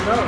go. Are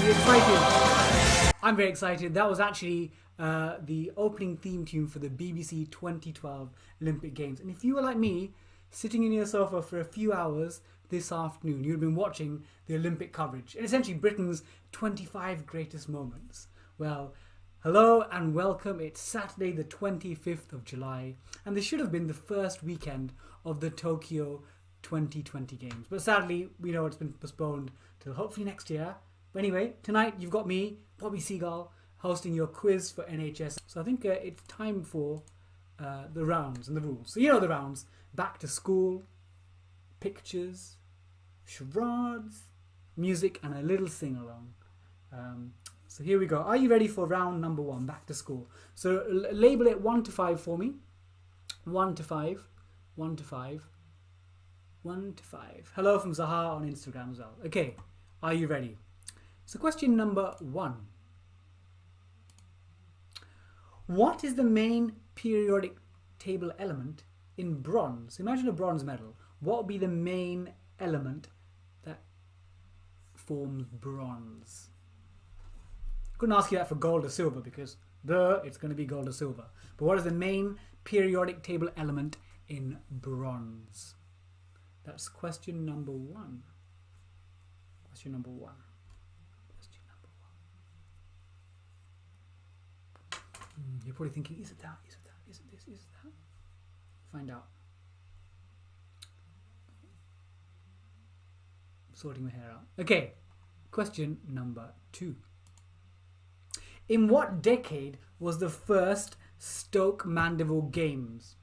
you excited? I'm very excited. That was actually the opening theme tune for the BBC 2012 Olympic Games. And if you were like me, sitting in your sofa for a few hours this afternoon, you'd been watching the Olympic coverage and essentially Britain's 25 greatest moments. Well, hello and welcome. It's Saturday the 25th of July and this should have been the first weekend of the Tokyo 2020 Games. But sadly, we know it's been postponed till hopefully next year. But anyway, tonight you've got me, Bobby Seagull, hosting your quiz for NHS. So I think it's time for the rounds and the rules. So you know the rounds. Back to school, pictures, charades, music and a little sing-along. So here we go. Are you ready for round number 1, back to school? So label it 1 to 5 for me. 1 to 5, 1 to 5, 1 to 5. Hello from Zahar on Instagram as well. Okay, are you ready? So question number 1. What is the main periodic table element in bronze? Imagine a bronze medal. What would be the main element that forms bronze? Couldn't ask you that for gold or silver because it's going to be gold or silver. But what is the main periodic table element in bronze? That's question number 1. Question number 1. Question number 1. You're probably thinking, is it that? Is it that? Is it this? Is it that? Find out. Sorting my hair out. Okay. Question number 2. In what decade was the first Stoke Mandeville Games?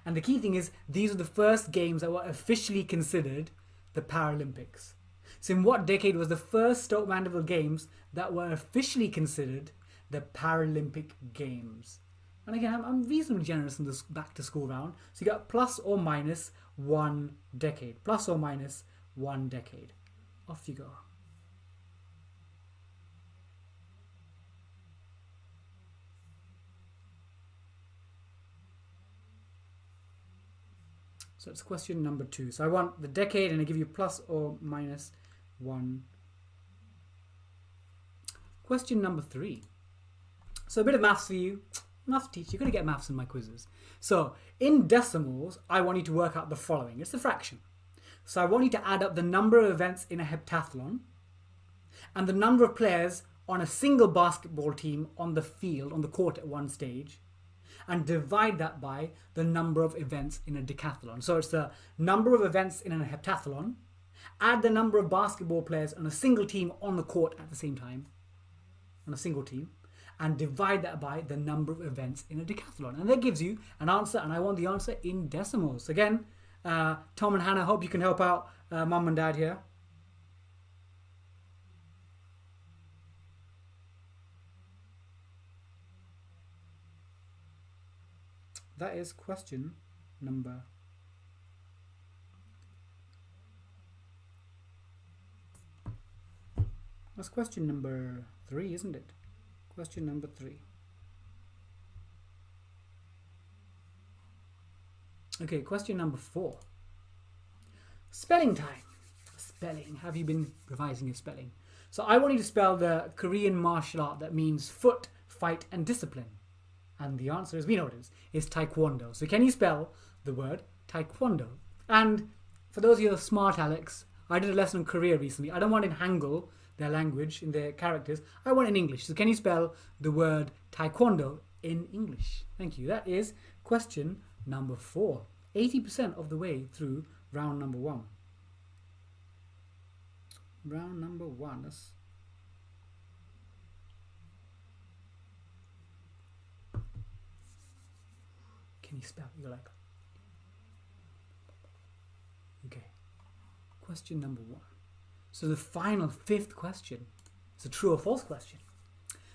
And the key thing is, these are the first games that were officially considered the Paralympics. So in what decade was the first Stoke Mandeville Games that were officially considered the Paralympic Games? And again, I'm reasonably generous in this back to school round. So you got plus or minus 1 decade. Plus or minus 1 decade. Off you go. So it's question number 2. So I want the decade and I give you plus or minus 1. Question number 3. So a bit of maths for you. Maths teacher, you're going to get maths in my quizzes. So in decimals, I want you to work out the following. It's the fraction. So I want you to add up the number of events in a heptathlon and the number of players on a single basketball team on the field, on the court at one stage, and divide that by the number of events in a decathlon. So it's the number of events in a heptathlon, add the number of basketball players on a single team on the court at the same time, on a single team, and divide that by the number of events in a decathlon. And that gives you an answer, and I want the answer in decimals. Again, Tom and Hannah, hope you can help out Mum and Dad here. That is question number 3, isn't it? Question number 3. Okay, question number 4. Spelling time. Spelling. Have you been revising your spelling? So I want you to spell the Korean martial art that means foot, fight, and discipline. And the answer, as we know it is taekwondo. So can you spell the word taekwondo? And for those of you who are smart Alex, I did a lesson on Korea recently. I don't want in Hangul, their language, in their characters. I want in English. So can you spell the word taekwondo in English? Thank you. That is question number 4. 80% of the way through round number 1. Round number 1. That's can you spell? You're like, okay. Question number 1. So the final 5th question is a true or false question.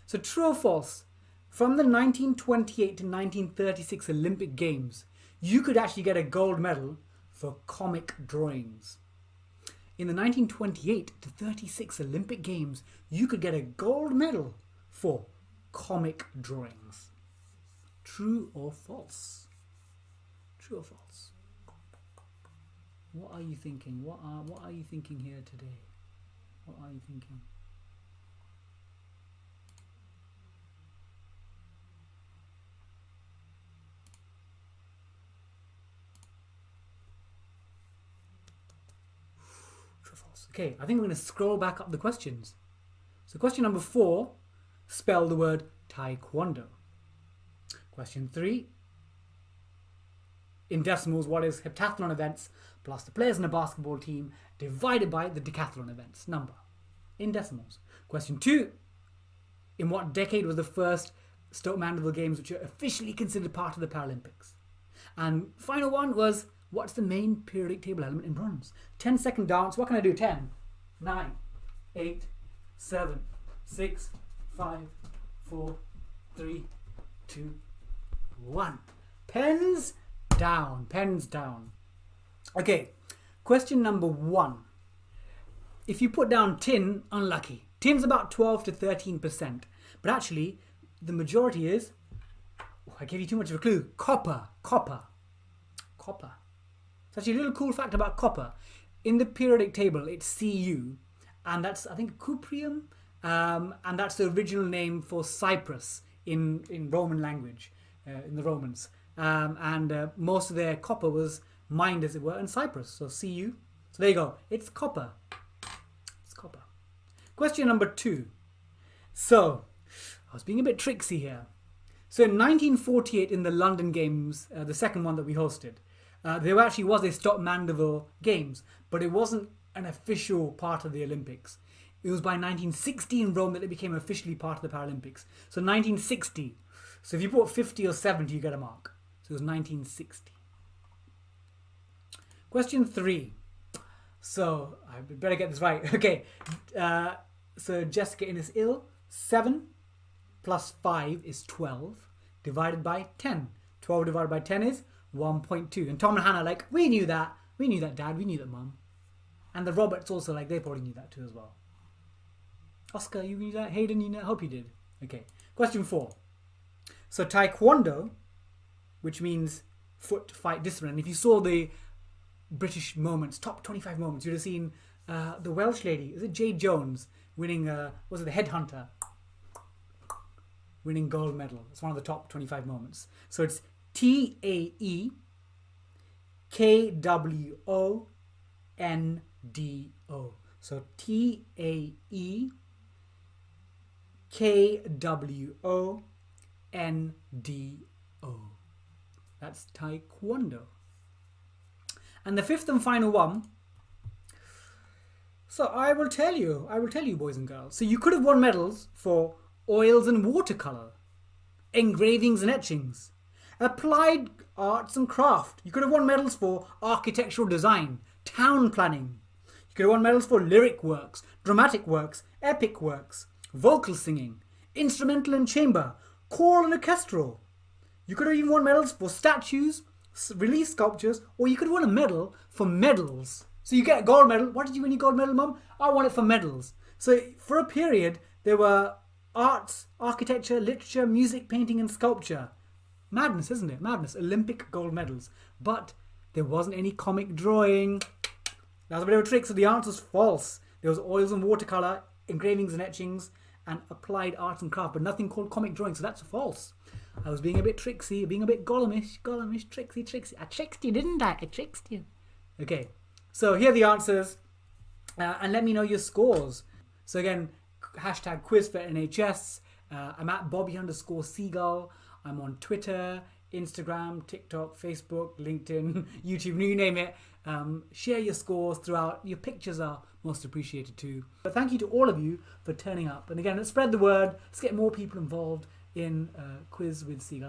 So true or false? From the 1928 to 1936 Olympic Games, you could actually get a gold medal for comic drawings. In the 1928 to 36 Olympic Games, you could get a gold medal for comic drawings. True or false? True or false? What are you thinking? What are you thinking here today? What are you thinking? True or false? Okay, I think we're going to scroll back up the questions. So question number 4, spell the word taekwondo. Question 3, in decimals, what is heptathlon events plus the players in a basketball team divided by the decathlon events number? In decimals. Question 2, in what decade was the first Stoke Mandeville Games which are officially considered part of the Paralympics? And final one was, what's the main periodic table element in bronze? 10-second dance. What can I do? 10, 9, 8, 7, 6, 5, 4, 3, 2, 1. Pens down. Pens down. Okay, question number 1. If you put down tin, unlucky. Tin's about 12 to 13%. But actually, the majority is, I gave you too much of a clue, copper. Copper. Copper. It's actually a little cool fact about copper. In the periodic table, it's Cu, and that's, I think, cuprium, and that's the original name for Cyprus in Roman language, in the Romans. And most of their copper was mined, as it were, in Cyprus. So Cu. So there you go. It's copper. It's copper. Question number 2. So, I was being a bit tricksy here. So in 1948, in the London Games, the second one that we hosted, there actually was a Stoke Mandeville Games, but it wasn't an official part of the Olympics. It was by 1960 in Rome that it became officially part of the Paralympics. So 1960. So if you put 50 or 70, you get a mark. So it was 1960. Question 3. So I better get this right. Okay. So Jessica Innes Ill. 7 plus 5 is 12 divided by 10. 12 divided by 10 is 1.2. And Tom and Hannah are like, we knew that. We knew that, Dad. We knew that, Mum. And the Roberts also, like, they probably knew that too as well. Oscar, you knew that? Hayden, you know? I hope you did. Okay. Question 4. So taekwondo, which means foot fight discipline. And if you saw the British moments, top 25 moments, you'd have seen the Welsh lady, is it Jade Jones, winning, was it the Headhunter? Winning gold medal. It's one of the top 25 moments. So it's TAEKWONDO. So TAEKWONDO. That's taekwondo. And the 5th and final one. So I will tell you, boys and girls. So you could have won medals for oils and watercolor, engravings and etchings, applied arts and craft. You could have won medals for architectural design, town planning. You could have won medals for lyric works, dramatic works, epic works, vocal singing, instrumental and chamber, choral and orchestral. You could have even won medals for statues, relief sculptures, or you could have won a medal for medals. So you get a gold medal. What did you win your gold medal, Mum? I won it for medals. So for a period, there were arts, architecture, literature, music, painting and sculpture. Madness, isn't it? Madness. Olympic gold medals. But there wasn't any comic drawing. That was a bit of a trick, so the answer's false. There was oils and watercolour, engravings and etchings, and applied arts and craft, but nothing called comic drawing, so that's false. I was being a bit tricksy, being a bit Gollumish, tricksy. I tricked you, didn't I? I tricked you. Okay, so here are the answers, and let me know your scores. So again, hashtag quiz for NHS. I'm at Bobby_Seagull. I'm on Twitter, Instagram, TikTok, Facebook, LinkedIn, YouTube, you name it. Share your scores throughout. Your pictures are most appreciated too. But thank you to all of you for turning up. And again, let's spread the word. Let's get more people involved in Quiz with Seagull.